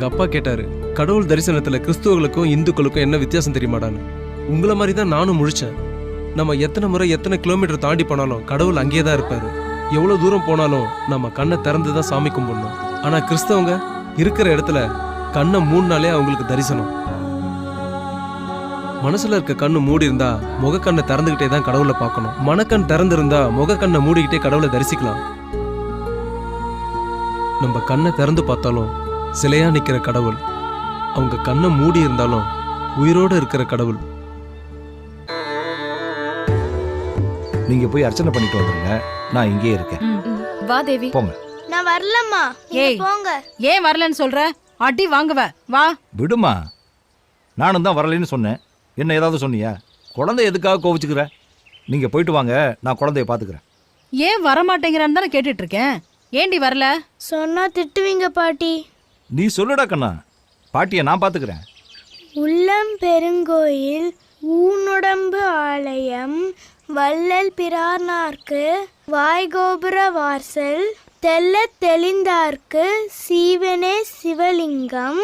எங்க அப்பா கேட்டாரு, கடவுள் தரிசனத்துல கிறிஸ்துவர்களுக்கும் இந்துக்களுக்கும் என்ன வித்தியாசம் தெரியுமாடான்னு. உங்களை மாதிரி தான் நானும் முழிச்சேன். நம்ம எத்தனை முறை எத்தனை கிலோமீட்டர் தாண்டி போனாலும் கடவுள் அங்கேயே தான் இருப்பாரு. எவ்வளவு தூரம் போனாலும் நம்ம கண்ணை திறந்து தான் சாமி கும்பிடணும். ஆனா கிறிஸ்தவங்க இருக்கிற இடத்துல கண்ணை மூடினாலே அவங்களுக்கு தரிசனம். மனசுல இருக்க கண்ணு மூடி இருந்தா முகக்கண்ணை திறந்துகிட்டே தான் கடவுளை பார்க்கணும். மனக்கண் திறந்து இருந்தா முகக்கண்ணை மூடிக்கிட்டே கடவுளை தரிசிக்கலாம். நம்ம கண்ணை திறந்து பார்த்தாலும் சிலையா நிக்கிற கடவுள், அவங்க கண்ணை மூடி இருந்தாலும் உயிரோடு இருக்கிற கடவுள். நீங்க போய் அர்ச்சனை பண்ணிட்டு வந்துருங்க, நான் இங்கே இருக்கேன். வா தேவி. போங்க. நான் வரலம்மா. ஏய் போங்க. ஏன் வரலன்னு சொல்ற? அடி வாங்குவ. வா. விடுமா, நானும் தான் வரலைன்னு சொன்னேன். என்ன ஏதாவது சொன்னியா? குழந்தை எதுக்காக கோவிச்சுக்கிற? நீங்க போயிட்டு வாங்க, நான் குழந்தைய பாத்துக்கிறேன். ஏன் வரமாட்டேங்கிறான்னு தானே கேட்டுட்டு இருக்கேன். ஏண்டி வரல? சொன்னா திட்டுவீங்க பாட்டி. நீ சொல்லுடா கண்ணா, பாட்டியை நான் பாத்துக்கிறேன். உள்ளம் பெருங்கோயில் ஊனுடம்பு ஆலயம் வள்ளல் பிரானார்க்கு வாய்கோபுர வாசல் தெல்ல தெளிந்தார்க்கு சீவனே சிவலிங்கம்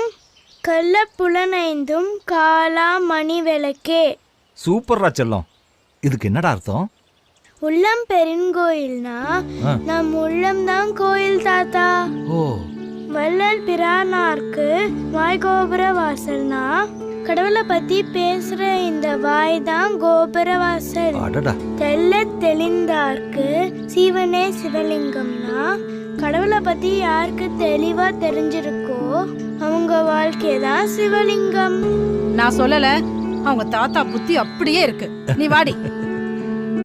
கள்ள புலனைந்தும் காலா மணி விளக்கே. சூப்பர்ரா செல்லம். இதுக்கு என்னடா அர்த்தம்? உள்ளம் பெருங்கோயில்னா நம் உள்ளம் தான் கோயில் தாத்தா. ஓ. வள்ளல் பிரானார்க்கு வாய்கோபுர வாசல்னா கடவுளை பத்தி பேசுற இந்த வாய் தான் கோபுர வாசல். தெல்ல தெளிந்தார்க்கு சிவனே சிவலிங்கம்னா கடவுளை பத்தி யாருக்கு தெளிவா தெரிஞ்சிருக்கோ அவங்க வாழ்க்கையதான் சிவலிங்கம். நான் சொல்லல, அவங்க தாத்தா புத்தி அப்படியே இருக்கு. நீ வாடி.